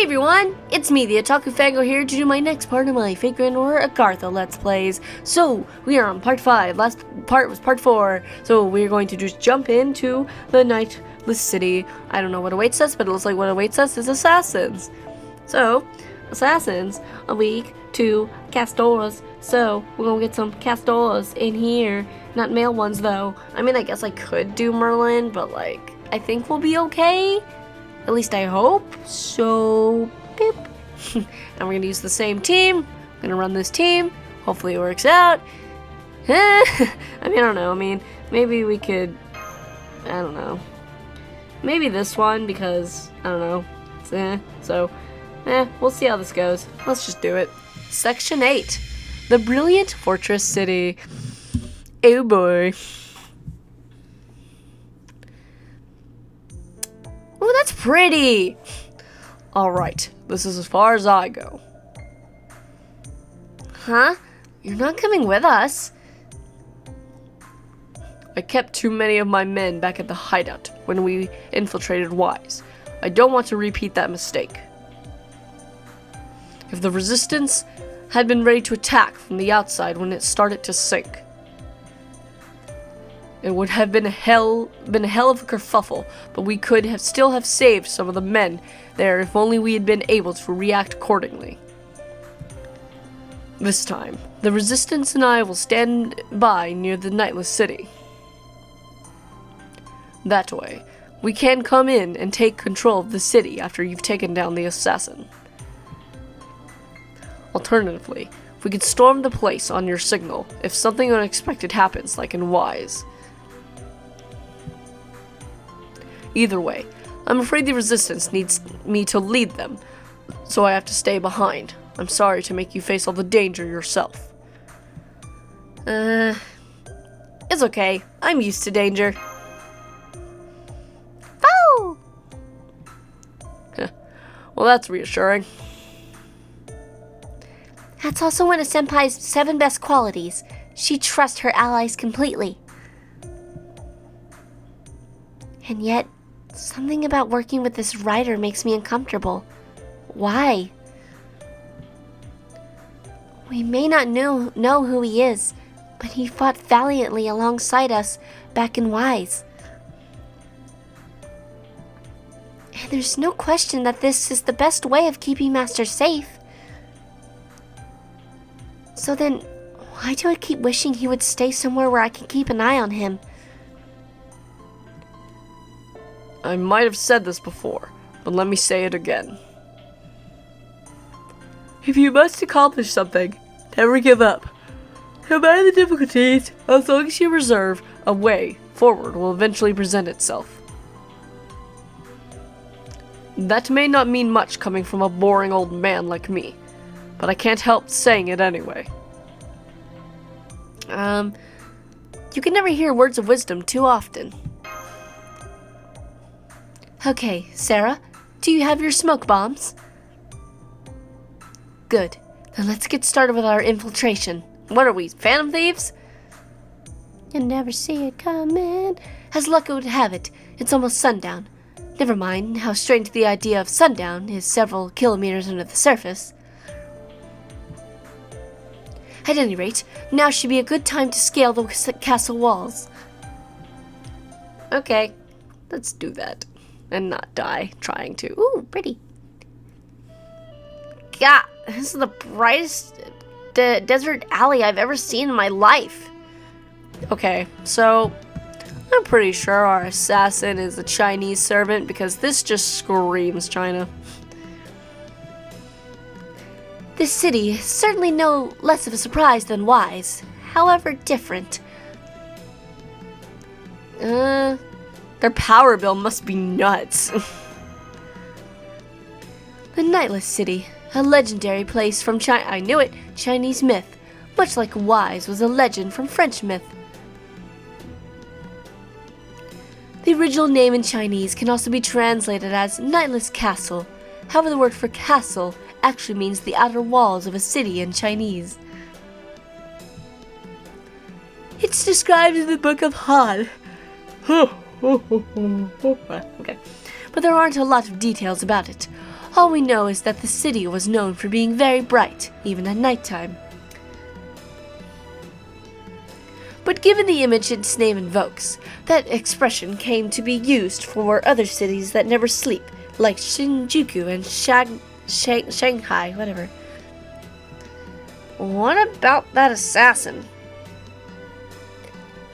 Hey everyone, it's me, the Otaku Fango, here to do my next part of my Fake Grand or Agartha Let's Plays. So, we are on part 5, last part was part 4, so we're going to just jump into the Nightless City. I don't know what awaits us, but it looks like what awaits us is assassins. So, assassins, a week to Castors, so we're gonna get some Castors in here, not male ones though. I mean, I guess I could do Merlin, but like, I think we'll be okay. At least I hope. So, beep. And we're gonna use the same team. I'm gonna run this team. Hopefully it works out. I mean, I don't know. I mean, maybe we could, I don't know. Maybe this one because, I don't know. We'll see how this goes. Let's just do it. Section 8. The Brilliant Fortress City. Oh boy. Oh, that's pretty! Alright, this is as far as I go. Huh? You're not coming with us? I kept too many of my men back at the hideout when we infiltrated Wise. I don't want to repeat that mistake. If the resistance had been ready to attack from the outside when it started to sink, it would have been a hell of a kerfuffle, but we could have still have saved some of the men there if only we had been able to react accordingly. This time, the resistance and I will stand by near the Nightless City. That way, we can come in and take control of the city after you've taken down the assassin. Alternatively, we could storm the place on your signal if something unexpected happens, like in Wise. Either way, I'm afraid the resistance needs me to lead them, so I have to stay behind. I'm sorry to make you face all the danger yourself. It's okay. I'm used to danger. Oh! Well, that's reassuring. That's also one of Senpai's 7 best qualities. She trusts her allies completely. And yet, something about working with this writer makes me uncomfortable. Why? We may not know who he is, but he fought valiantly alongside us back in Wise. And there's no question that this is the best way of keeping Master safe. So then, why do I keep wishing he would stay somewhere where I can keep an eye on him? I might have said this before, but let me say it again. If you must accomplish something, never give up. No matter the difficulties, as long as you reserve, a way forward will eventually present itself. That may not mean much coming from a boring old man like me, but I can't help saying it anyway. You can never hear words of wisdom too often. Okay, Sarah, do you have your smoke bombs? Good. Then let's get started with our infiltration. What are we, phantom thieves? You never see it coming. As luck would have it, it's almost sundown. Never mind how strange the idea of sundown is several kilometers under the surface. At any rate, now should be a good time to scale the castle walls. Okay, let's do that. And not die trying to. Ooh, pretty. God, this is the brightest desert alley I've ever seen in my life. Okay, so I'm pretty sure our assassin is a Chinese servant because this just screams China. This city is certainly no less of a surprise than Wise, however different. Their power bill must be nuts. The Nightless City, a legendary place from I knew it, Chinese myth, much like Wise was a legend from French myth. The original name in Chinese can also be translated as Nightless Castle. However, the word for castle actually means the outer walls of a city in Chinese. It's described in the Book of Han. Okay. But there aren't a lot of details about it. All we know is that the city was known for being very bright, even at nighttime. But given the image its name invokes, that expression came to be used for other cities that never sleep, like Shinjuku and Shanghai, whatever. What about that assassin?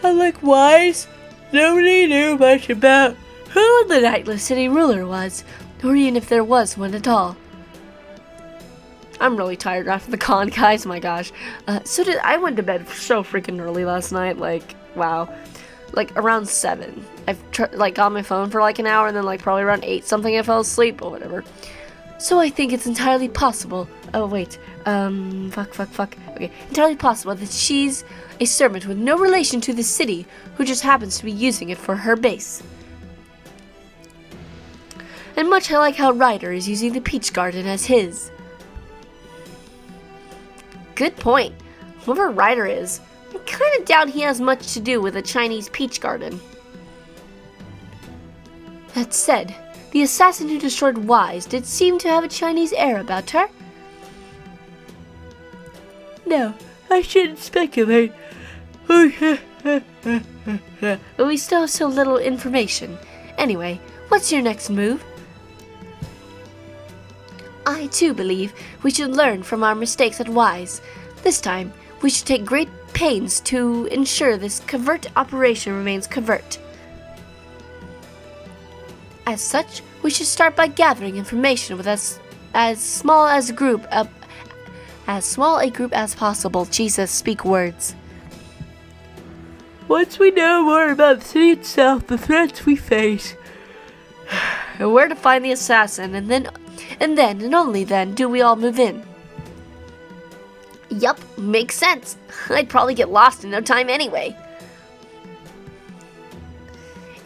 Unlike Wise, nobody knew much about who the Nightless City ruler was, or even if there was one at all. I'm really tired after the con, guys. My gosh. I went to bed so freaking early last night. Like, wow. Like, around 7. I've got my phone for like an hour, and then like probably around 8 something I fell asleep or whatever. So I think it's entirely possible. Oh, wait. Fuck. Okay. Entirely possible that she's a servant with no relation to the city who just happens to be using it for her base. And much like how Ryder is using the Peach Garden as his. Good point. Whoever Ryder is, I kind of doubt he has much to do with the Chinese peach garden. That said, the assassin who destroyed Wise did seem to have a Chinese air about her. No, I shouldn't speculate. But we still have so little information. Anyway, what's your next move? I too believe we should learn from our mistakes at Wise. This time, we should take great pains to ensure this covert operation remains covert. As such, we should start by gathering information with as small a group as possible. Jesus, speak words. Once we know more about the city itself, the threats we face, And where to find the assassin, and then and only then do we all move in. Yup, makes sense. I'd probably get lost in no time anyway.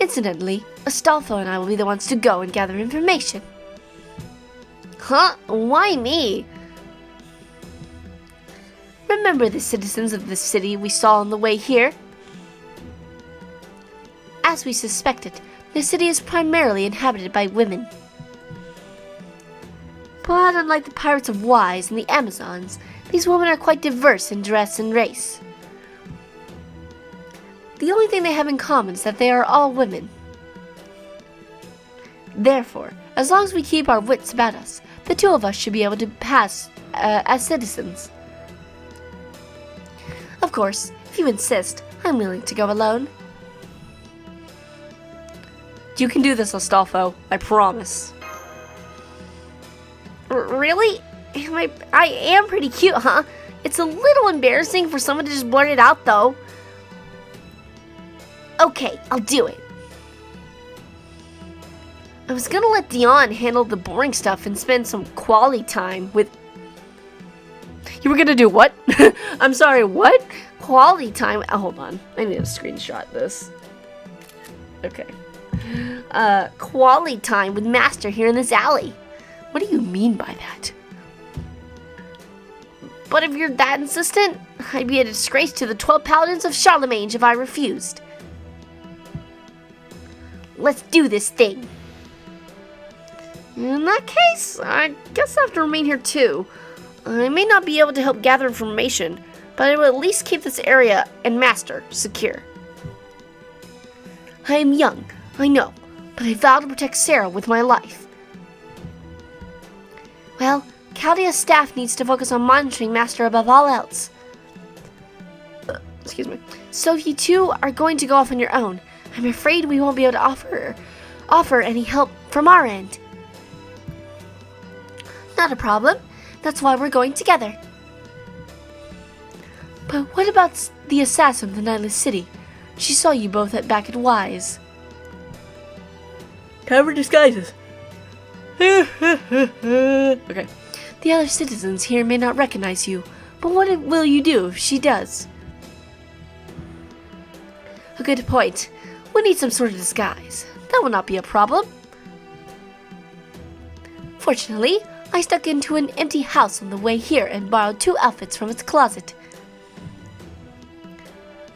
Incidentally, Astolfo and I will be the ones to go and gather information. Huh? Why me? Remember the citizens of the city we saw on the way here? As we suspected, the city is primarily inhabited by women. But unlike the pirates of Wise and the Amazons, these women are quite diverse in dress and race. The only thing they have in common is that they are all women. Therefore, as long as we keep our wits about us, the two of us should be able to pass as citizens. Of course, if you insist, I'm willing to go alone. You can do this, Astolfo. I promise. Really? I am pretty cute, huh? It's a little embarrassing for someone to just blurt it out, though. Okay, I'll do it. I was gonna let Dion handle the boring stuff and spend some quality time with... You were gonna do what? I'm sorry, what? Quality time? Oh, hold on. I need to screenshot this. Okay. Quality time with Master here in this alley. What do you mean by that? But if you're that insistent, I'd be a disgrace to the 12 Paladins of Charlemagne if I refused. Let's do this thing. In that case, I guess I have to remain here too. I may not be able to help gather information, but I will at least keep this area and Master secure. I am young, I know, but I vow to protect Sarah with my life. Well, Caldea's staff needs to focus on monitoring Master above all else. Excuse me. So if you two are going to go off on your own, I'm afraid we won't be able to offer any help from our end. Not a problem. That's why we're going together. But what about the assassin of the Nightless City? She saw you both back at Wise. Cover disguises. Okay. The other citizens here may not recognize you, but what will you do if she does? A good point. We need some sort of disguise. That will not be a problem. Fortunately, I stuck into an empty house on the way here and borrowed 2 outfits from its closet.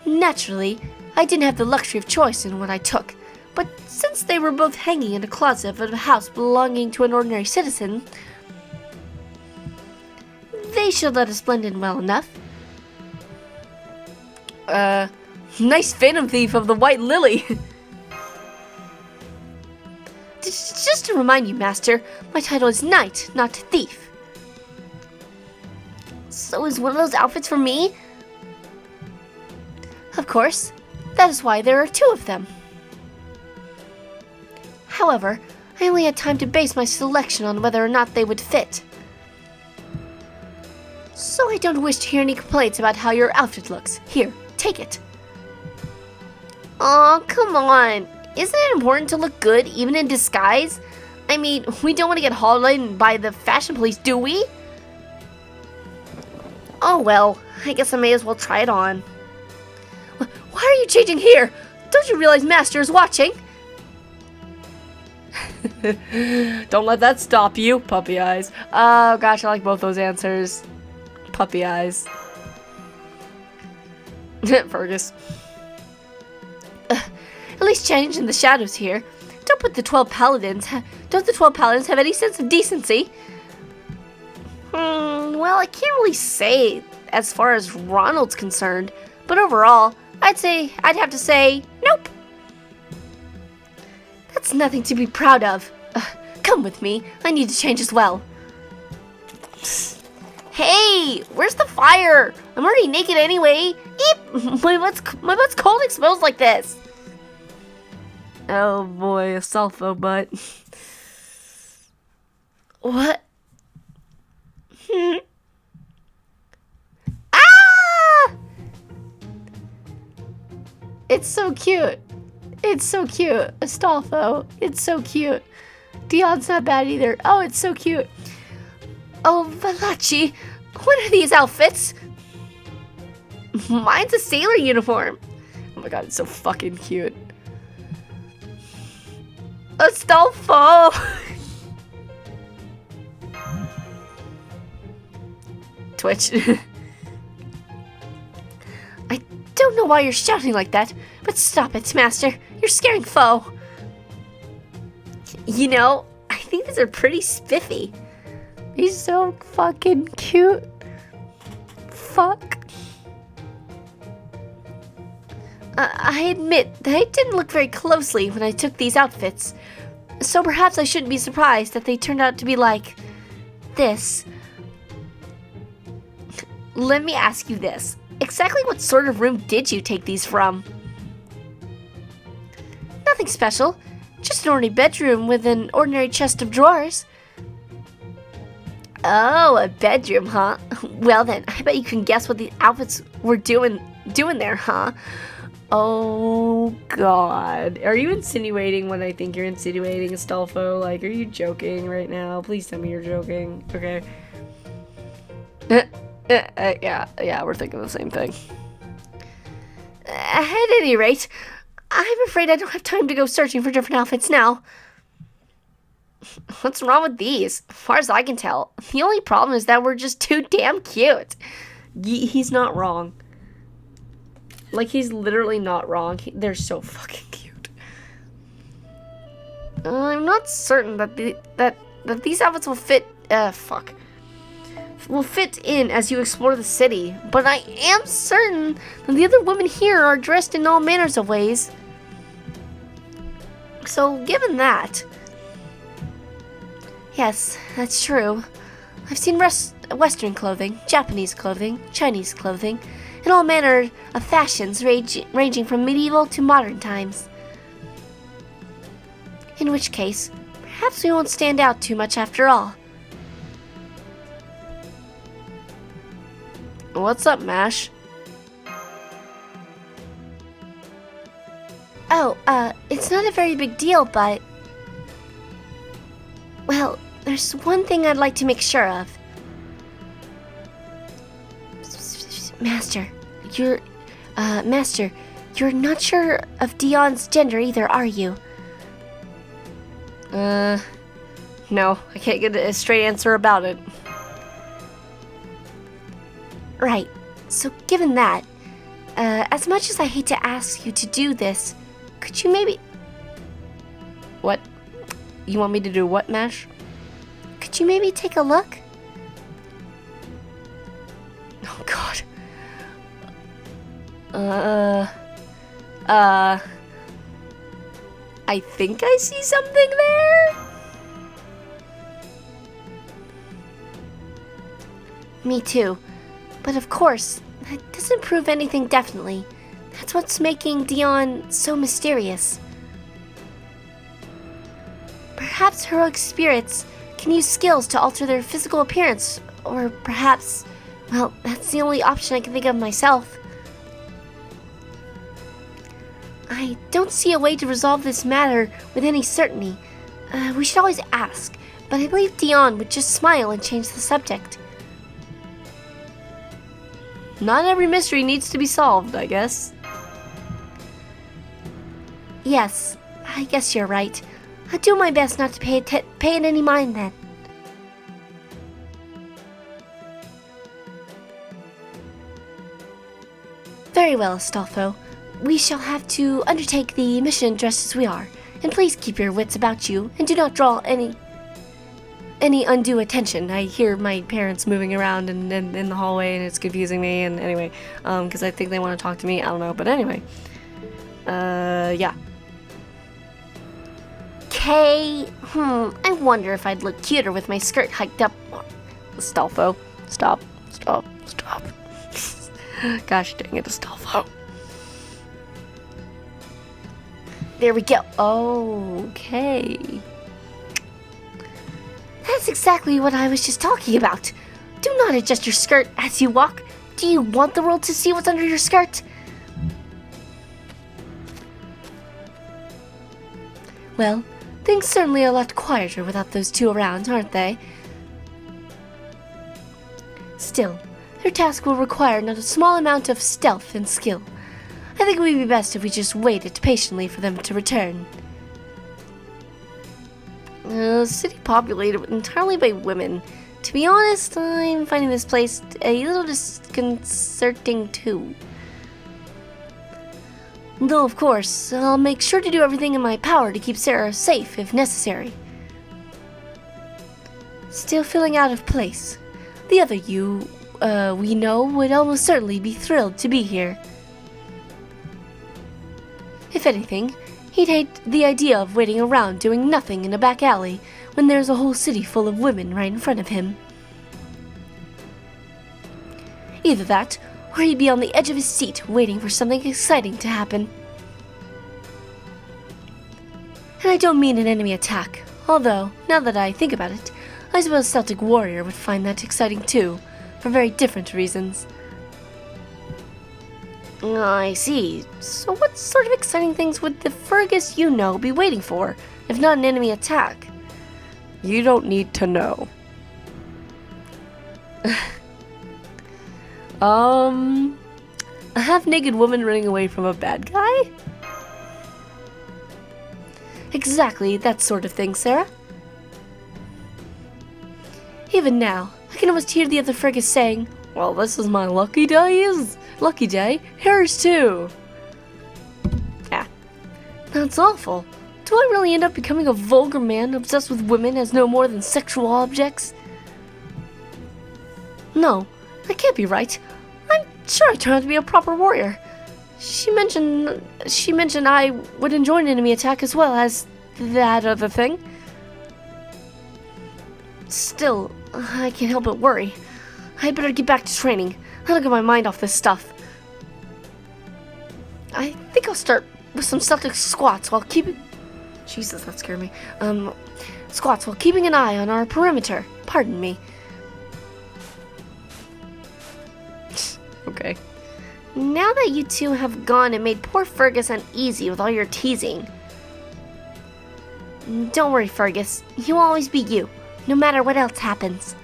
Naturally, I didn't have the luxury of choice in what I took, But since they were both hanging in a closet of a house belonging to an ordinary citizen, they should let us blend in well enough. Nice Phantom Thief of the White Lily. Just to remind you, Master, my title is Knight, not Thief. So is one of those outfits for me? Of course. That is why there are 2 of them. However, I only had time to base my selection on whether or not they would fit. So I don't wish to hear any complaints about how your outfit looks. Here, take it. Aw, come on. Isn't it important to look good even in disguise? I mean, we don't want to get hauled in by the fashion police, do we? Oh well, I guess I may as well try it on. Why are you changing here? Don't you realize Master is watching? Don't let that stop you, puppy eyes. Oh gosh, I like both those answers. Puppy eyes. Fergus. At least change in the shadows here. Don't the 12 paladins have any sense of decency? Well, I can't really say as far as Ronald's concerned, but overall, I'd have to say nope. That's nothing to be proud of. Come with me. I need to change as well. Hey, where's the fire? I'm already naked anyway. Eep! My butt's cold exposed like this. Oh boy, Astolfo butt. What? Ah! It's so cute. It's so cute. Astolfo. It's so cute. Dion's not bad either. Oh, it's so cute. Oh, Valachi, what are these outfits? Mine's a sailor uniform. Oh my god, it's so fucking cute. Astolfo! Twitch. I don't know why you're shouting like that, but stop it, Master. You're scaring foe. You know, I think these are pretty spiffy. He's so fucking cute. Fuck. I admit that I didn't look very closely when I took these outfits, so perhaps I shouldn't be surprised that they turned out to be like this. Let me ask you this. Exactly what sort of room did you take these from? Nothing special. Just an ordinary bedroom with an ordinary chest of drawers. Oh, a bedroom, huh? Well then, I bet you can guess what the outfits were doing there, huh? Oh god. Are you insinuating what I think you're insinuating, Astolfo? Like, are you joking right now? Please tell me you're joking. Okay. Yeah, we're thinking the same thing. At any rate, I'm afraid I don't have time to go searching for different outfits now. What's wrong with these? As far as I can tell, the only problem is that we're just too damn cute. He's not wrong. Like, he's literally not wrong. They're so fucking cute. I'm not certain that these outfits will fit. Will fit in as you explore the city, but I am certain that the other women here are dressed in all manners of ways. So, given that, yes, that's true. I've seen Western clothing, Japanese clothing, Chinese clothing, and all manner of fashions ranging from medieval to modern times. In which case, perhaps we won't stand out too much after all. What's up, Mash? Oh, it's not a very big deal, but... Well, there's one thing I'd like to make sure of. Master, you're not sure of Dion's gender either, are you? No, I can't get a straight answer about it. Right. So given that, as much as I hate to ask you to do this, could you maybe... What? You want me to do what, Mash? Could you maybe take a look? Oh, God. I think I see something there? Me too. But of course, that doesn't prove anything definitely. That's what's making Dion so mysterious. Perhaps heroic spirits can use skills to alter their physical appearance, or perhaps, well, that's the only option I can think of myself. I don't see a way to resolve this matter with any certainty. We should always ask, but I believe Dion would just smile and change the subject. Not every mystery needs to be solved, I guess. Yes, I guess you're right. I'll do my best not to pay it any mind then. Very well, Astolfo. We shall have to undertake the mission dressed as we are, and please keep your wits about you, and do not draw any undue attention. I hear my parents moving around in the hallway, and it's confusing me, and anyway, because I think they want to talk to me, I don't know, but anyway. Yeah. I wonder if I'd look cuter with my skirt hiked up. Astolfo, stop. Gosh dang it, Astolfo. There we go. Okay. That's exactly what I was just talking about. Do not adjust your skirt as you walk. Do you want the world to see what's under your skirt? Well, things certainly are a lot quieter without those two around, aren't they? Still, their task will require not a small amount of stealth and skill. I think it would be best if we just waited patiently for them to return. City populated entirely by women. To be honest, I'm finding this place a little disconcerting too. Though, of course, I'll make sure to do everything in my power to keep Sarah safe if necessary. Still feeling out of place. The other you, we know would almost certainly be thrilled to be here. If anything, he'd hate the idea of waiting around doing nothing in a back alley when there's a whole city full of women right in front of him. Either that, or he'd be on the edge of his seat waiting for something exciting to happen. And I don't mean an enemy attack, although, now that I think about it, I suppose Celtic Warrior would find that exciting too, for very different reasons. I see. So what sort of exciting things would the Fergus you know be waiting for, if not an enemy attack? You don't need to know. A half-naked woman running away from a bad guy? Exactly, that sort of thing, Sarah. Even now, I can almost hear the other Fergus saying, "Well, this is my lucky day, hers too." Ah, that's awful. Do I really end up becoming a vulgar man obsessed with women as no more than sexual objects? No, that can't be right. I'm sure I turned out to be a proper warrior. She mentioned I would enjoy an enemy attack as well as that other thing. Still, I can't help but worry. I better get back to training. That'll get my mind off this stuff. I think I'll start with some Celtic squats while keeping... Jesus, that scared me. Squats while keeping an eye on our perimeter. Pardon me. Okay. Now that you two have gone and made poor Fergus uneasy with all your teasing. Don't worry, Fergus. You'll always be you, no matter what else happens.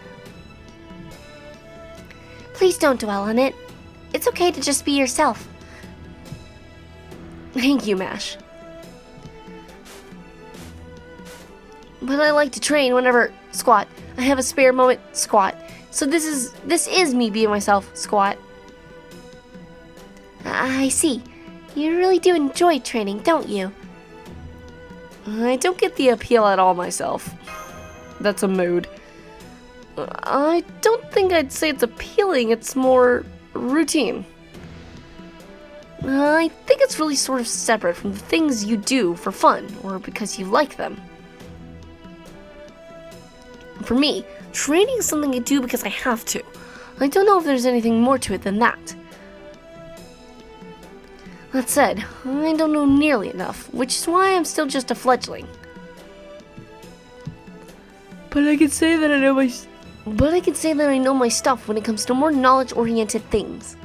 Please don't dwell on it. It's okay to just be yourself. Thank you, Mash. But I like to train whenever... Squat. I have a spare moment. Squat. So this is me being myself. Squat. I see. You really do enjoy training, don't you? I don't get the appeal at all myself. That's a mood. I don't think I'd say it's appealing, it's more routine. I think it's really sort of separate from the things you do for fun or because you like them. For me, training is something I do because I have to. I don't know if there's anything more to it than that. That said, I don't know nearly enough, which is why I'm still just a fledgling. But I can say that I know my stuff when it comes to more knowledge-oriented things.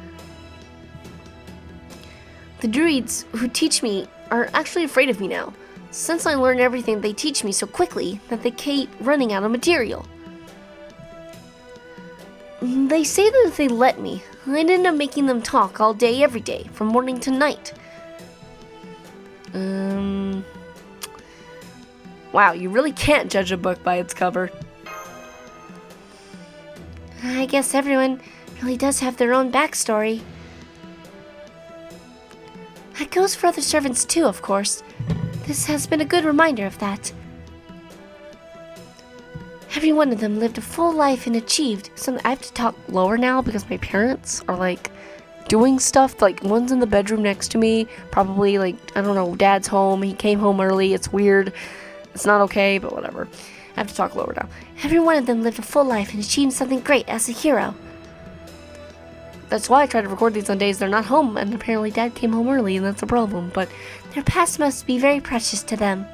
The druids who teach me are actually afraid of me now, since I learn everything they teach me so quickly that they keep running out of material. They say that if they let me, I'd end up making them talk all day every day, from morning to night. Wow, you really can't judge a book by its cover. I guess everyone really does have their own backstory. That goes for other servants too, of course. This has been a good reminder of that. Every one of them lived a full life and achieved something. I have to talk lower now because my parents are like doing stuff. Like one's in the bedroom next to me, probably like, I don't know, dad's home. He came home early. It's weird. It's not okay, but whatever. I have to talk lower now. Every one of them lived a full life and achieved something great as a hero. That's why I try to record these on days they're not home, and apparently Dad came home early, and that's a problem, but their past must be very precious to them.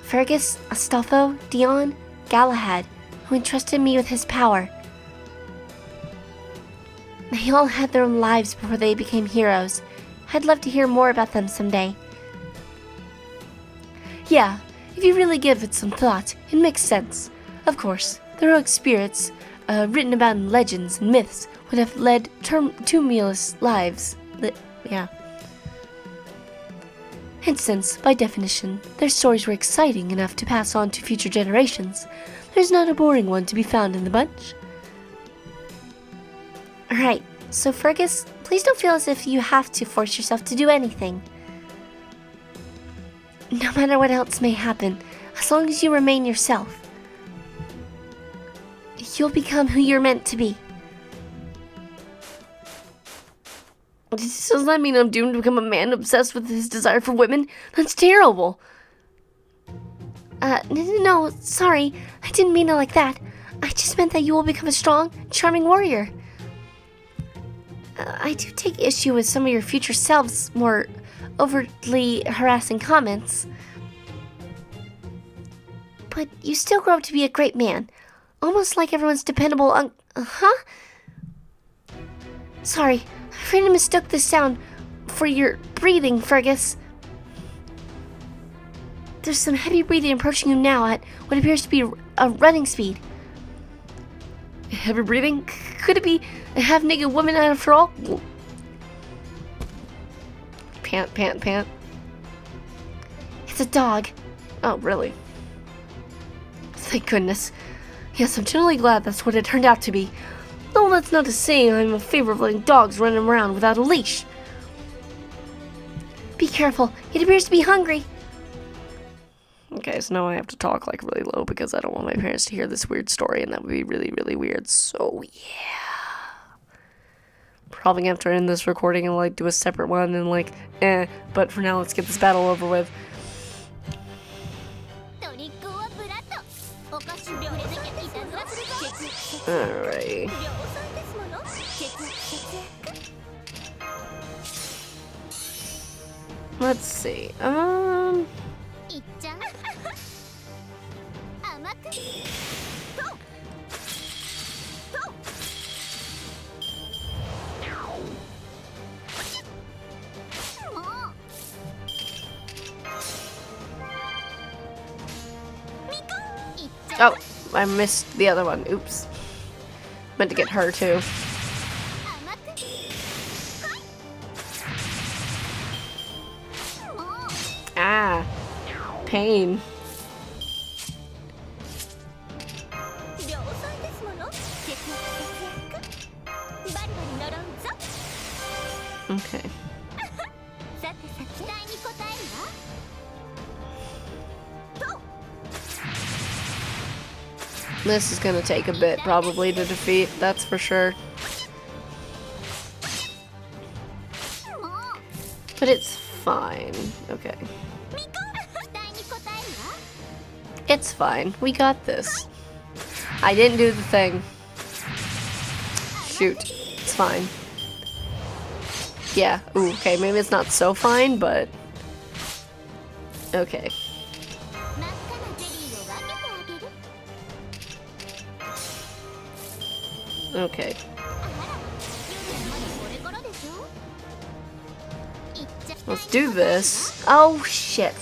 Fergus, Astolfo, Dion, Galahad, who entrusted me with his power. They all had their own lives before they became heroes. I'd love to hear more about them someday. Yeah, if you really give it some thought, it makes sense. Of course, the heroic spirits, written about in legends and myths, would have led tumultuous lives. Yeah. And since, by definition, their stories were exciting enough to pass on to future generations, there's not a boring one to be found in the bunch. Alright, so Fergus, please don't feel as if you have to force yourself to do anything. No matter what else may happen, as long as you remain yourself, you'll become who you're meant to be. Does that mean I'm doomed to become a man obsessed with his desire for women? That's terrible. No, sorry. I didn't mean it like that. I just meant that you will become a strong, charming warrior. I do take issue with some of your future selves' more overtly harassing comments. But you still grow up to be a great man. Almost like everyone's dependable huh? Sorry, I'm afraid I mistook this sound for your breathing, Fergus. There's some heavy breathing approaching you now at what appears to be a running speed. Heavy breathing? Could it be a half-naked woman after all? Pant, pant, pant. It's a dog. Oh, really? Thank goodness. Yes, I'm generally glad that's what it turned out to be. Though that's not to say I'm in favor of letting dogs run around without a leash. Be careful, it appears to be hungry. Okay, so now I have to talk like really low because I don't want my parents to hear this weird story, and that would be really, really weird. So yeah, probably gonna have to end this recording and like do a separate one and like but for now let's get this battle over with. Alright. Let's see. Oh, I missed the other one. Oops. Meant to get her too. Ah, pain. Okay. This is gonna take a bit, probably, to defeat, that's for sure. But it's fine. Okay. It's fine. We got this. I didn't do the thing. Shoot. It's fine. Yeah. Ooh, okay. Maybe it's not so fine, but... Okay. Okay. Let's do this. Oh, shit.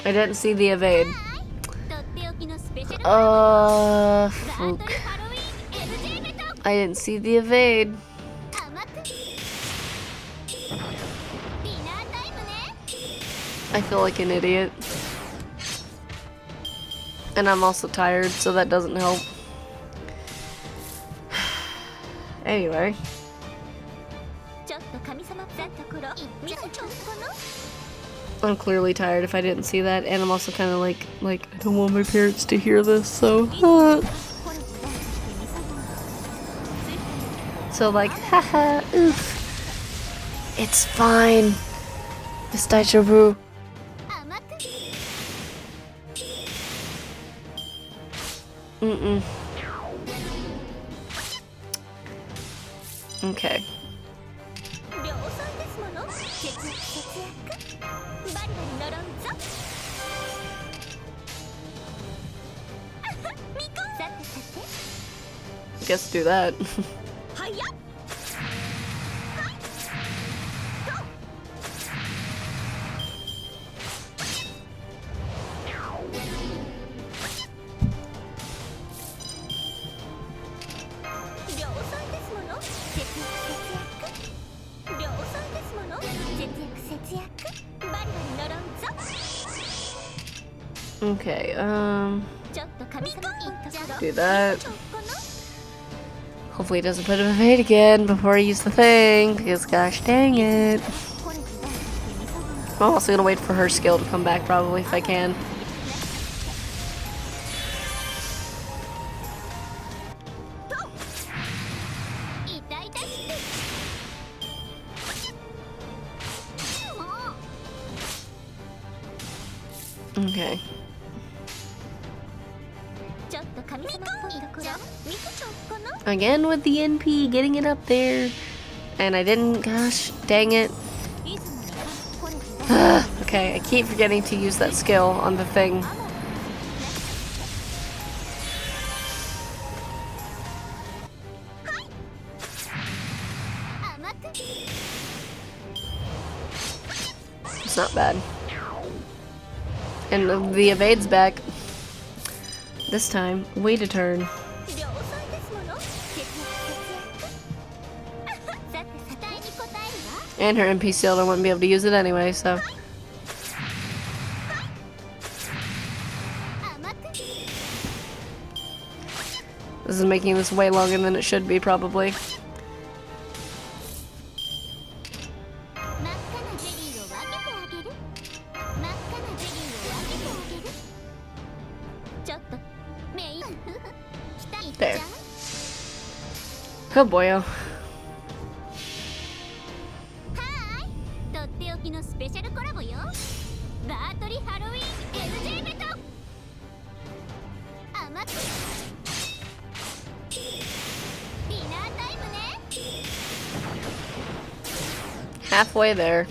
I didn't see the evade. Fluke. I didn't see the evade. I feel like an idiot. And I'm also tired, so that doesn't help. Anyway. I'm clearly tired if I didn't see that, and I'm also kind of like, I don't want my parents to hear this, so... So like, haha, oof. It's fine. It's Daijoubu. Okay. Guess do that. Okay, do that. Hopefully it doesn't put him in evade again before I use the thing, because gosh dang it. I'm also gonna wait for her skill to come back probably if I can. Okay. Again with the NP, getting it up there. And I didn't, gosh, dang it. Okay, I keep forgetting to use that skill on the thing. It's not bad. And the evade's back. This time, wait a turn. And her MP shield, I wouldn't be able to use it anyway, so. This is making this way longer than it should be, probably. There. Oh boyo. Halfway there.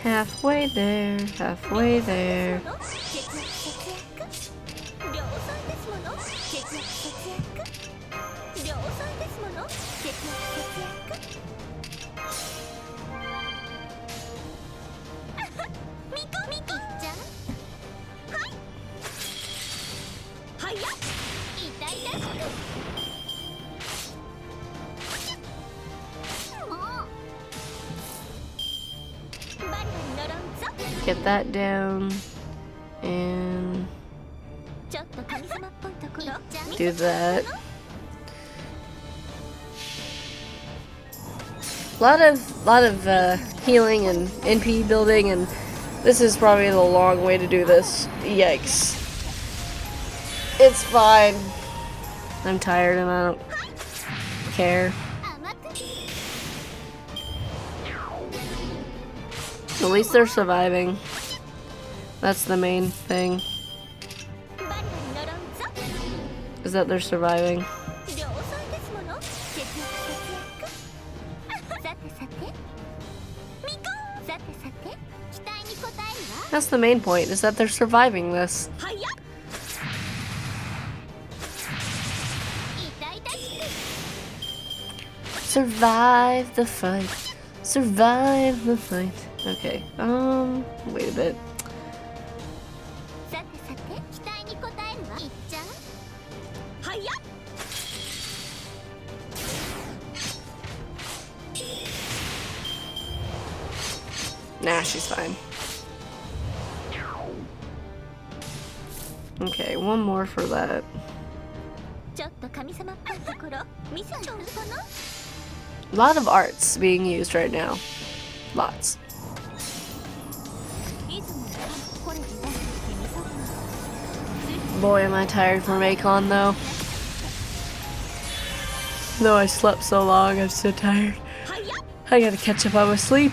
Halfway there, halfway there. Get that down and do that. lot of healing and NP building, and this is probably the long way to do this. Yikes. It's fine. I'm tired and I don't care. At least they're surviving. That's the main thing. Is that they're surviving. That's the main point, is that they're surviving this. Survive the fight. Survive the fight. Okay, wait a bit. Nah, she's fine. Okay, one more for that. A lot of arts being used right now. Lots. Boy, am I tired from Akon though. Though I slept so long, I'm so tired. I gotta catch up on my sleep.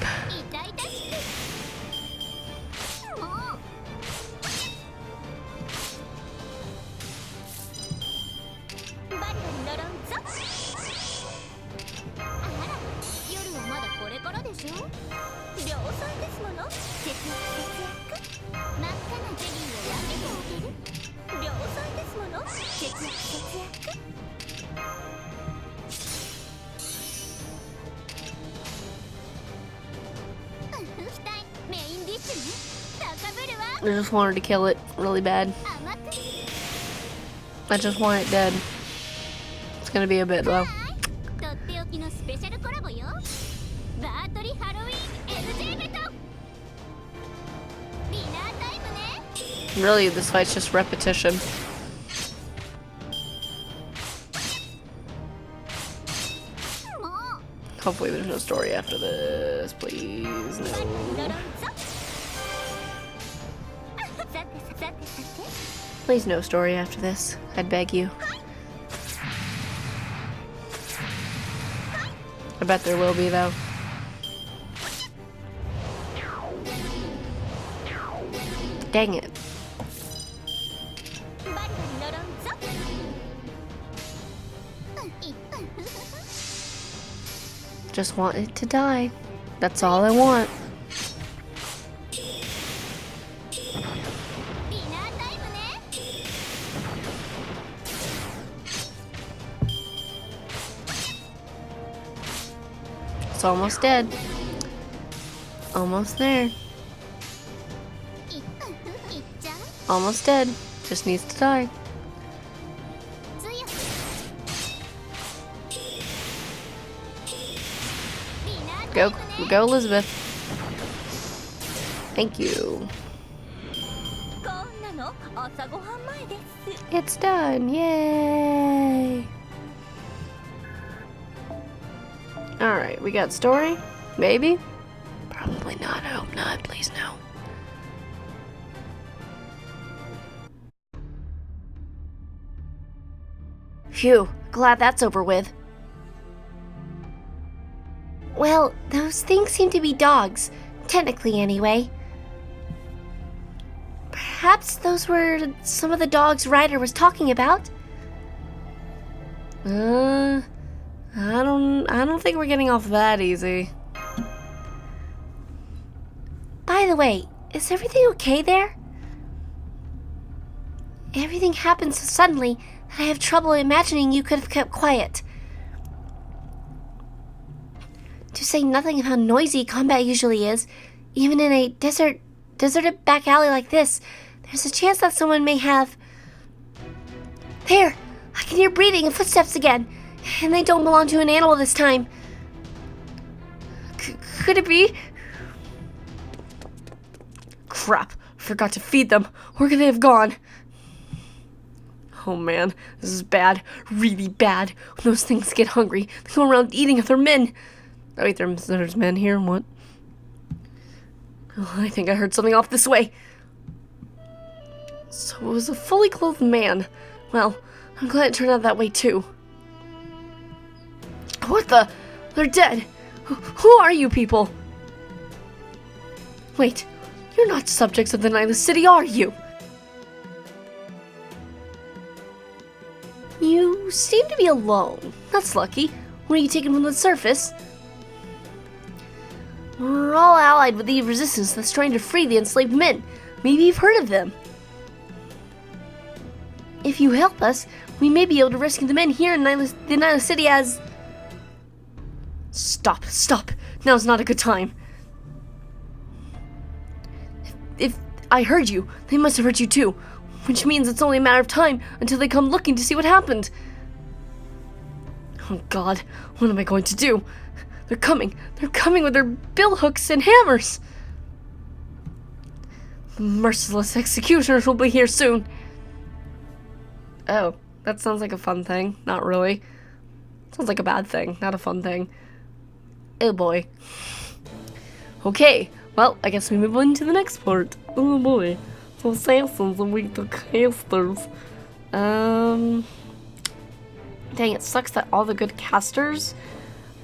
I just wanted to kill it really bad. I just want it dead. It's gonna be a bit though. Really, this fight's just repetition. Hopefully there's no story after this, please. No. Please no story after this. I'd beg you. I bet there will be though. Dang it. Just want it to die. That's all I want. It's almost dead. Almost there. Almost dead. Just needs to die. Go, Elizabeth. Thank you. It's done. Yay. Alright, we got story? Maybe? Probably not. I hope not. Please no. Phew. Glad that's over with. Well, those things seem to be dogs. Technically, anyway. Perhaps those were some of the dogs Ryder was talking about? I don't think we're getting off that easy. By the way, is everything okay there? Everything happened so suddenly that I have trouble imagining you could have kept quiet. To say nothing of how noisy combat usually is, even in a deserted back alley like this, there's a chance that someone may have... There! I can hear breathing and footsteps again, and they don't belong to an animal this time. Could it be? Crap, forgot to feed them. Where could they have gone? Oh man, this is bad, really bad. When those things get hungry, they go around eating other men. Oh, wait, there's men here? What? Oh, I think I heard something off this way. So it was a fully clothed man. Well, I'm glad it turned out that way, too. What the? They're dead. Who are you people? Wait, you're not subjects of the Nyla City, are you? You seem to be alone. That's lucky. What are you taking from the surface? We're all allied with the resistance that's trying to free the enslaved men. Maybe you've heard of them. If you help us, we may be able to rescue the men here in the Nyla City as... Stop. Now's not a good time. If I heard you, they must have heard you too. Which means it's only a matter of time until they come looking to see what happened. Oh God, what am I going to do? They're coming with their billhooks and hammers. The merciless executioners will be here soon. Oh, that sounds like a fun thing. Not really. Sounds like a bad thing, not a fun thing. Oh boy. Okay, well, I guess we move on to the next part. Oh boy. So assassins and weak the casters. Dang, it sucks that all the good casters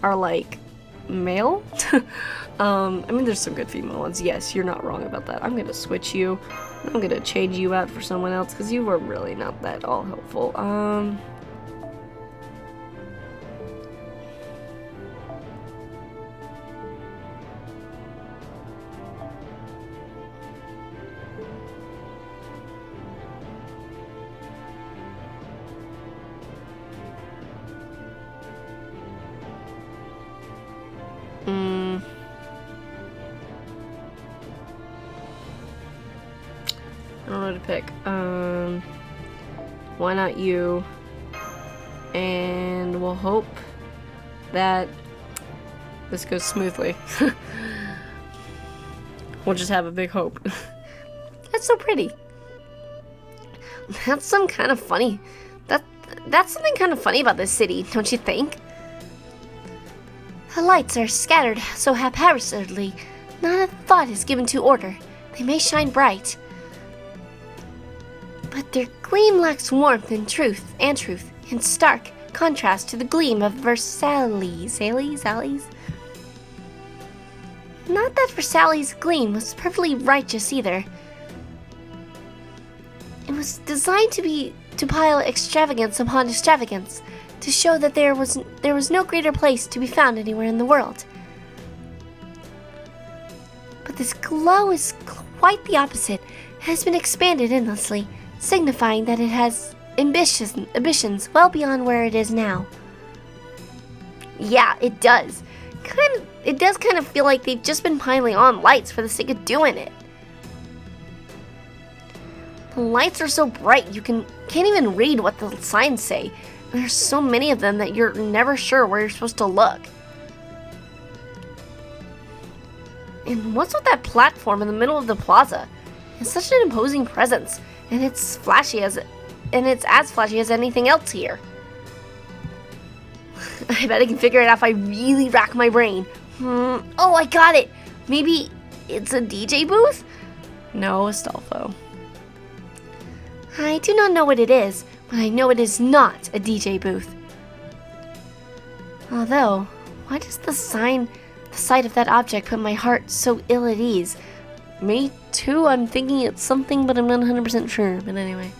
are like male. I mean, there's some good female ones. Yes, you're not wrong about that. I'm gonna switch you. I'm gonna change you out for someone else because you were really not that all helpful. I don't know what to pick. Why not you? And we'll hope that this goes smoothly. We'll just have a big hope. That's so pretty. That's some kind of funny. That's something kind of funny about this city, don't you think? The lights are scattered so haphazardly. Not a thought is given to order. They may shine bright, but their gleam lacks warmth and truth, in stark contrast to the gleam of Versailles. Not that Versailles' gleam was perfectly righteous either. It was designed to pile extravagance upon extravagance, to show that there was no greater place to be found anywhere in the world. But this glow is quite the opposite. It has been expanded endlessly, signifying that it has ambitions well beyond where it is now. Yeah, it does. It does kind of feel like they've just been piling on lights for the sake of doing it. The lights are so bright you can't even read what the signs say. There's so many of them that you're never sure where you're supposed to look. And what's with that platform in the middle of the plaza? It's such an imposing presence, and it's as flashy as anything else here. I bet I can figure it out if I really rack my brain. Oh, I got it! Maybe it's a DJ booth? No, Astolfo. I do not know what it is, but I know it is not a DJ booth. Although, why does the sight of that object put my heart so ill at ease? Me too, I'm thinking it's something, but I'm not 100% sure. But anyway.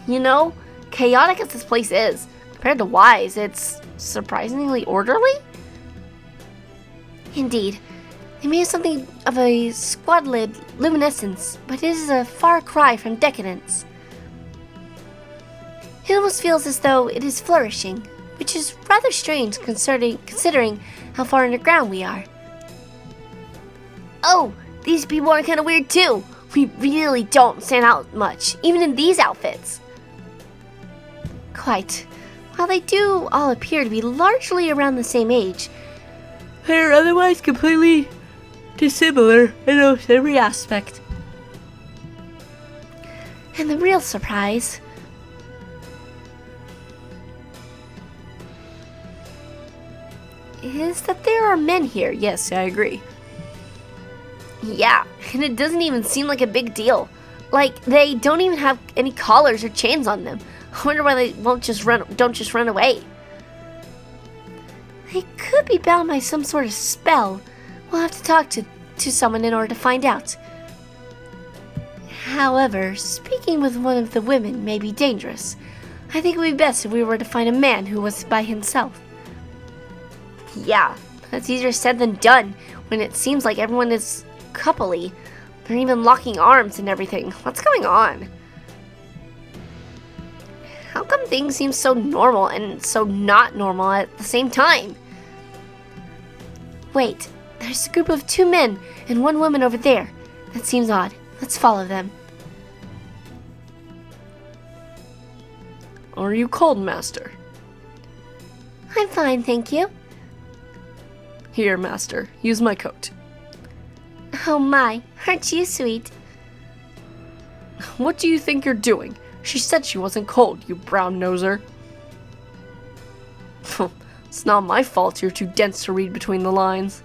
You know, chaotic as this place is, compared to Wise, it's surprisingly orderly? Indeed. It may have something of a squalid luminescence, but it is a far cry from decadence. It almost feels as though it is flourishing, which is rather strange considering how far underground we are. Oh, these people are kind of weird too. We really don't stand out much, even in these outfits. Quite. While they do all appear to be largely around the same age, they're otherwise completely dissimilar in almost every aspect. And the real surprise is that there are men here. Yes, I agree. Yeah, and it doesn't even seem like a big deal. Like, they don't even have any collars or chains on them. I wonder why they don't just run away. They could be bound by some sort of spell. We'll have to talk to someone in order to find out. However, speaking with one of the women may be dangerous. I think it would be best if we were to find a man who was by himself. Yeah, that's easier said than done when it seems like everyone is coupley. They're even locking arms and everything. What's going on? How come things seem so normal and so not normal at the same time? Wait, there's a group of 2 men and 1 woman over there. That seems odd. Let's follow them. Are you cold, Master? I'm fine, thank you. Here, Master, use my coat. Oh my, aren't you sweet? What do you think you're doing? She said she wasn't cold, you brown noser. It's not my fault you're too dense to read between the lines.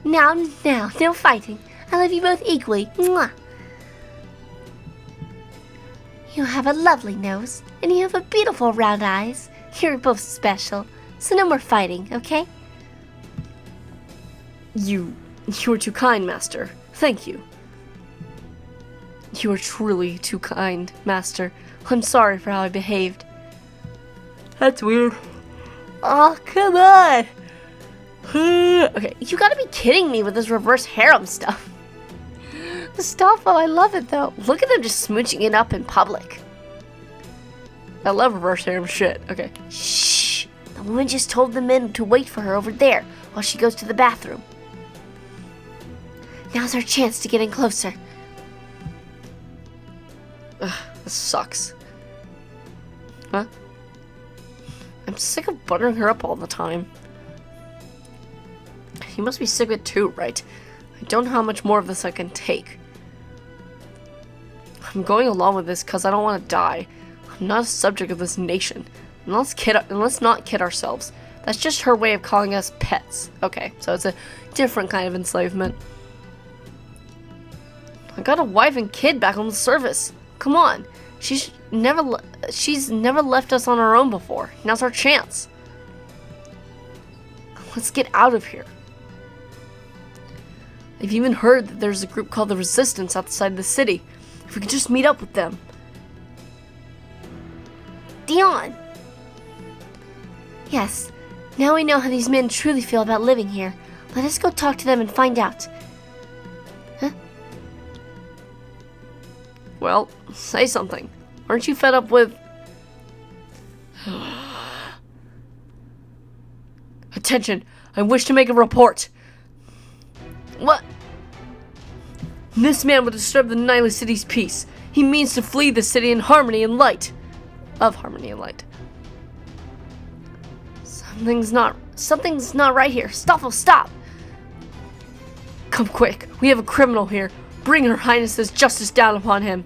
Now, no fighting. I love you both equally. Mwah. You have a lovely nose, and you have a beautiful round eyes. You're both special, so no more fighting, okay? You are too kind, Master. Thank you. You are truly too kind, Master. I'm sorry for how I behaved. That's weird. Oh, come on! Okay, you gotta be kidding me with this reverse harem stuff. Astolfo, I love it though. Look at them just smooching it up in public. I love reverse harem shit. Okay. Shh! The woman just told the men to wait for her over there while she goes to the bathroom. Now's our chance to get in closer. Ugh, this sucks. Huh? I'm sick of buttering her up all the time. You must be sick of it too, right? I don't know how much more of this I can take. I'm going along with this because I don't want to die. I'm not a subject of this nation. And let's not kid ourselves. That's just her way of calling us pets. Okay, so it's a different kind of enslavement. I got a wife and kid back on the service. Come on. She's never left us on our own before. Now's our chance. Let's get out of here. I've even heard that there's a group called the Resistance outside the city. If we could just meet up with them. Dion! Yes, now we know how these men truly feel about living here. Let us go talk to them and find out. Huh? Well, say something. Aren't you fed up with... Attention! I wish to make a report! What? This man would disturb the Nightly City's peace. He means to flee the city in harmony and light. Of harmony and light. Something's not right here. Astolfo, stop! Come quick. We have a criminal here. Bring Her Highness's justice down upon him.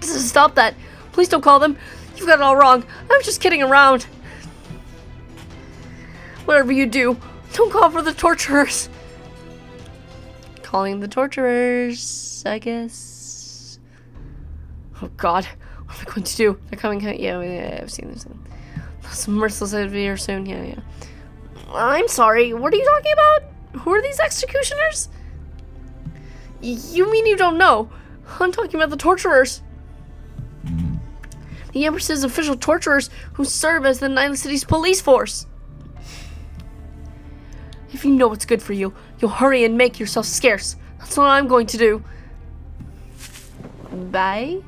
Stop that. Please don't call them. You've got it all wrong. I was just kidding around. Whatever you do, don't call for the torturers. Calling the torturers, I guess. Oh God, what am I going to do? They're coming. Yeah, I've seen this. Some merciless here soon. Yeah. I'm sorry. What are you talking about? Who are these executioners? You mean you don't know? I'm talking about the torturers. The Empress's official torturers who serve as the Nightly City's police force. If you know what's good for you, you'll hurry and make yourself scarce. That's what I'm going to do. Bye?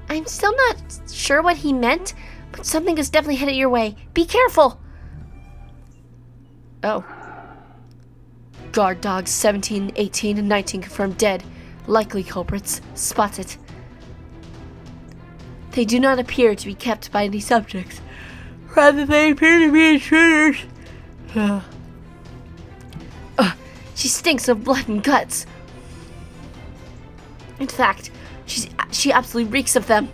I'm still not sure what he meant, but something is definitely headed your way. Be careful! Oh. Guard dogs 17, 18, and 19 confirmed dead. Likely culprits spotted. They do not appear to be kept by any subjects. Rather, they appear to be intruders. She stinks of blood and guts. In fact, she absolutely reeks of them.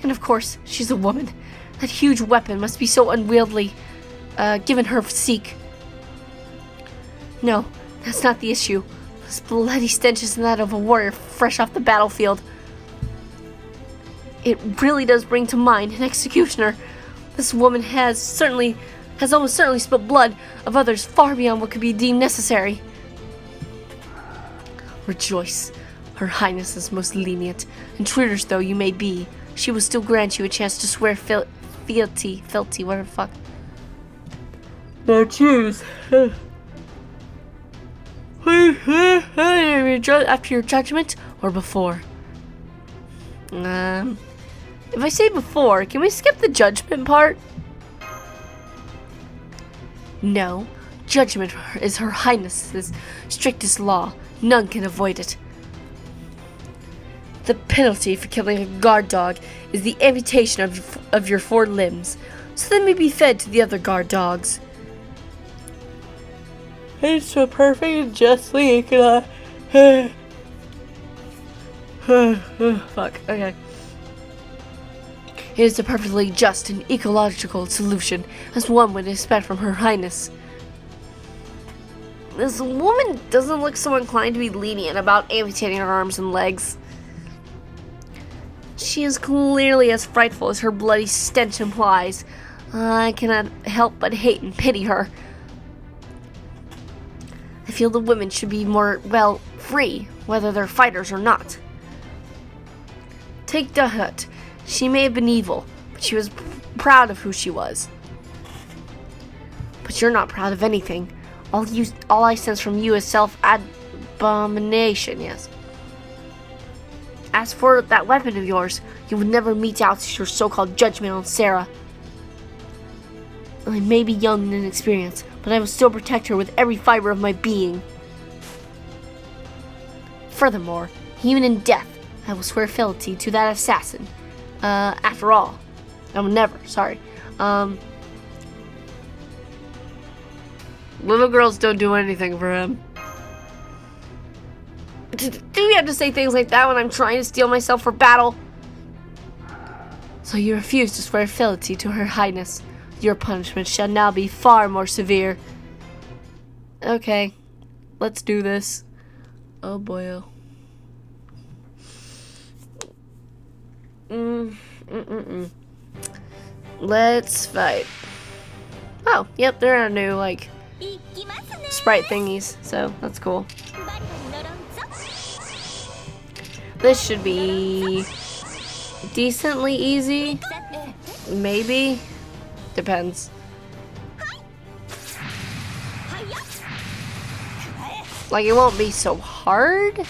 And of course, she's a woman. That huge weapon must be so unwieldy, given her physique. No, that's not the issue. This bloody stench isn't that of a warrior fresh off the battlefield. It really does bring to mind an executioner. This woman has almost certainly spilled blood of others far beyond what could be deemed necessary. Rejoice. Her Highness is most lenient. Intruders though you may be, she will still grant you a chance to swear fealty, whatever the fuck. Now choose. After your judgment or before? If I say before, can we skip the judgment part? No. Judgment is Her Highness's strictest law. None can avoid it. The penalty for killing a guard dog is the amputation of your 4 limbs, so they may be fed to the other guard dogs. It's so perfect and justly equalized. Fuck, okay. It is a perfectly just and ecological solution, as one would expect from Her Highness. This woman doesn't look so inclined to be lenient about amputating her arms and legs. She is clearly as frightful as her bloody stench implies. I cannot help but hate and pity her. I feel the women should be more, well, free, whether they're fighters or not. Take Dahut. She may have been evil, but she was proud of who she was. But you're not proud of anything. All I sense from you is self-abomination, yes. As for that weapon of yours, you would never mete out your so-called judgment on Sarah. I may be young and inexperienced, but I will still protect her with every fiber of my being. Furthermore, even in death, I will swear fealty to that assassin. After all, I will never, Little girls don't do anything for him. Do you have to say things like that when I'm trying to steel myself for battle? So you refuse to swear fealty to Her Highness. Your punishment shall now be far more severe. Okay, let's do this. Oh boy. Let's fight. Oh, yep, there are new, like, sprite thingies, so that's cool. This should be decently easy. Maybe. Depends. Like, it won't be so hard.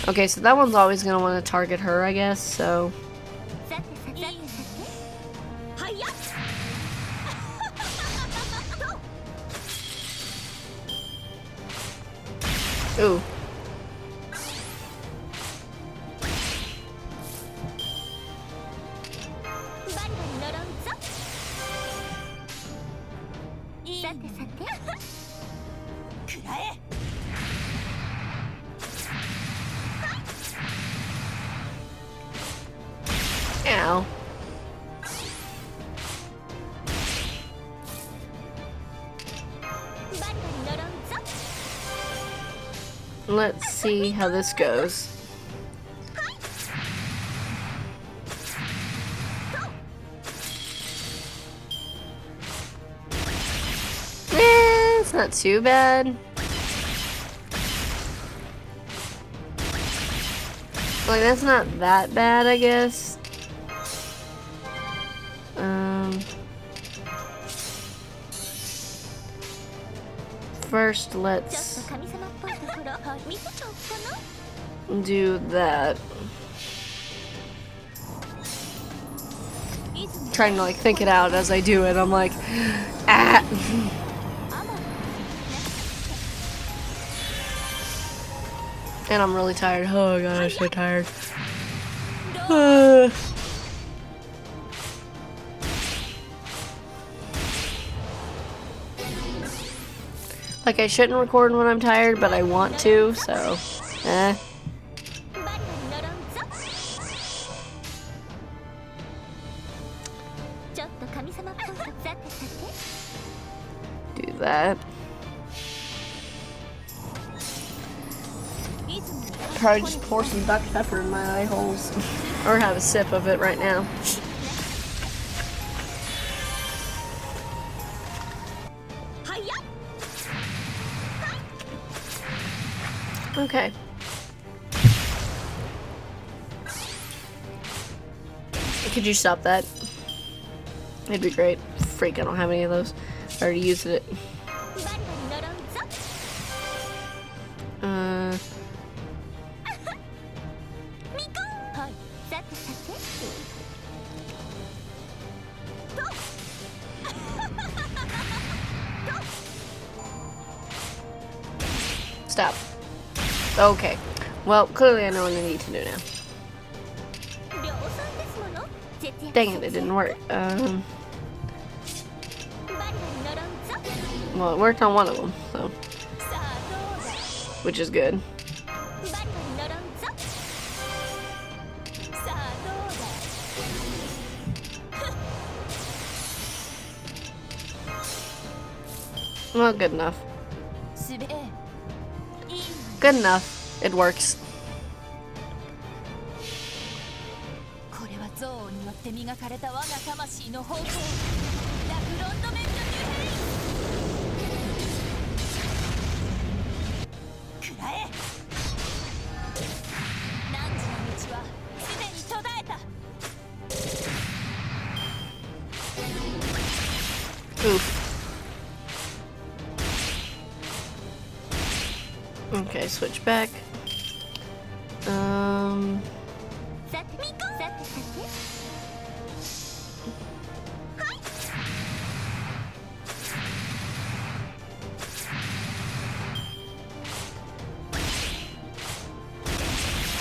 Okay, so that one's always gonna want to target her, I guess, so. Ooh. Ow. Let's see how this goes. It's not too bad. Like, that's not that bad, I guess. First, let's do that. Trying to, like, think it out as I do it. I'm like, ah. And I'm really tired. Oh god, I'm so tired. Like, I shouldn't record when I'm tired, but I want to, so, that. Probably just pour some Dr. Pepper in my eye holes. Or have a sip of it right now. Okay. Could you stop that? It'd be great. Freak, I don't have any of those. I already used it. Stop. Okay. Well, clearly I know what I need to do now. Dang it, it didn't work. Well, it worked on one of them, so. Which is good. Well, good enough. Good enough. It works. Oof. Okay, switch back.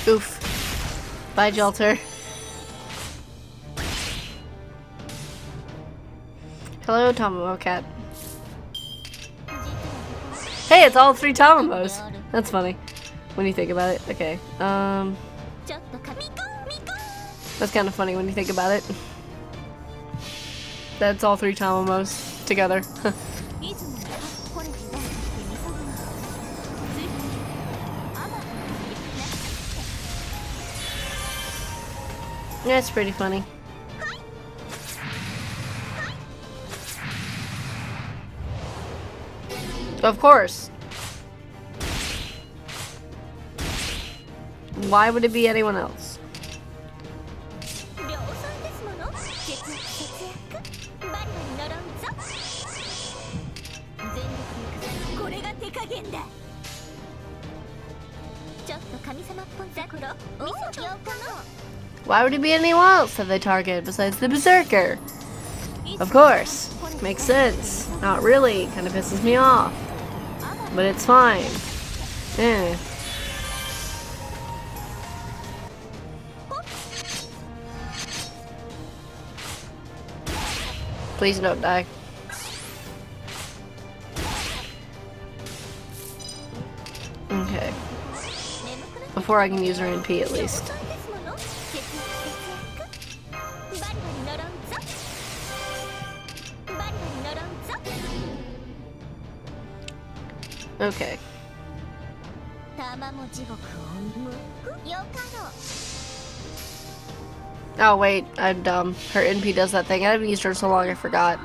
Oof. Bye, Jalter. Hello, Tamamo Cat. Hey, it's all three Tamamos. That's funny when you think about it. Okay. That's kind of funny when you think about it. That's all three Tamamos together. That's pretty funny. Of course. Why would it be anyone else? Why would it be anyone else that they target besides the Berserker? Of course. Makes sense. Not really. Kind of pisses me off. But it's fine. Eh. Please don't die. Okay. Before I can use her NP at least. Okay. Oh wait, I'm dumb. Her NP does that thing. I haven't used her so long I forgot.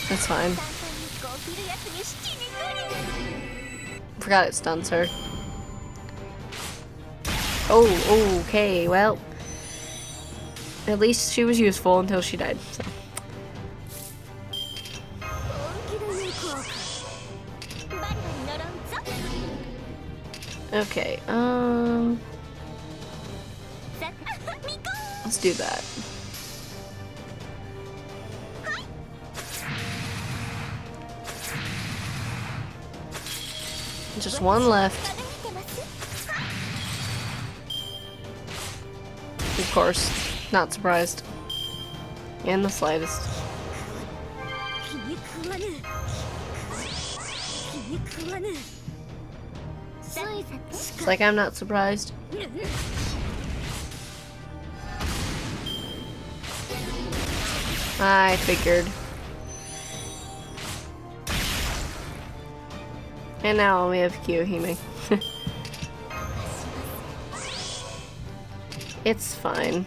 That's fine. Forgot it stuns her. Oh, okay, well. At least she was useful until she died, so. Okay, let's do that. Just one left. Of course, not surprised. In the slightest. It's like I'm not surprised. I figured. And now we have Kiyohime. It's fine.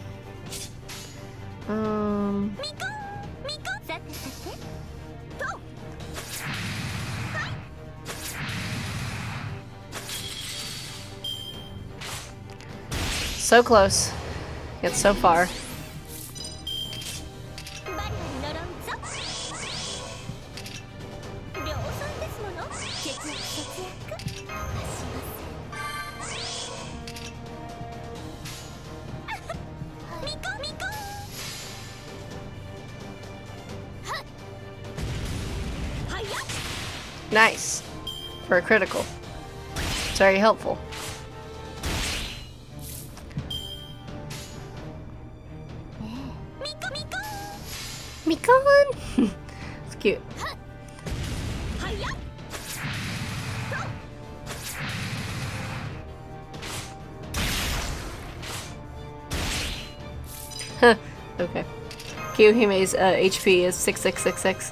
So close. Yet so far. Nice. For a critical. It's very helpful. Mikon! It's cute. Huh. Okay. Kiyohime's HP is 6666.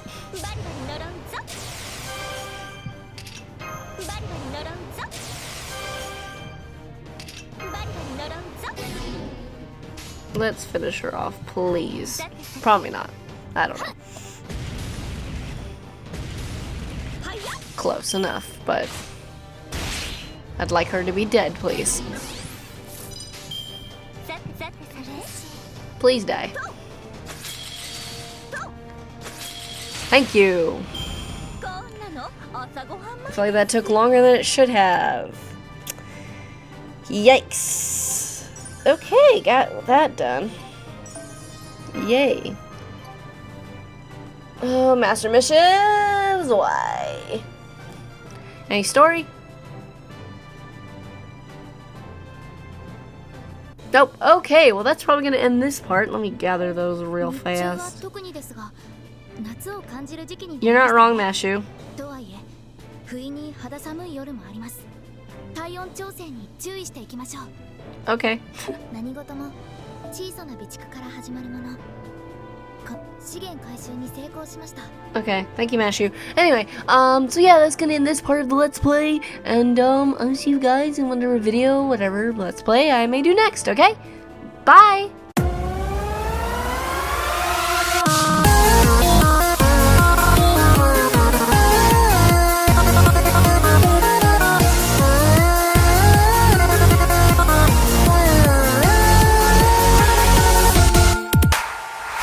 Let's finish her off, please. Probably not. I don't know. Close enough, but I'd like her to be dead, please. Please die. Thank you. I feel like that took longer than it should have. Yikes. Okay, got that done. Yay. Oh, master missions. Why? Any story? Nope. Okay, well that's probably gonna end this part. Let me gather those real fast. You're not wrong, Mashu. Okay. Okay, thank you, Mashu. Anyway, so yeah, that's gonna end this part of the Let's Play, and I'll see you guys in whatever video, whatever Let's Play I may do next, okay? Bye!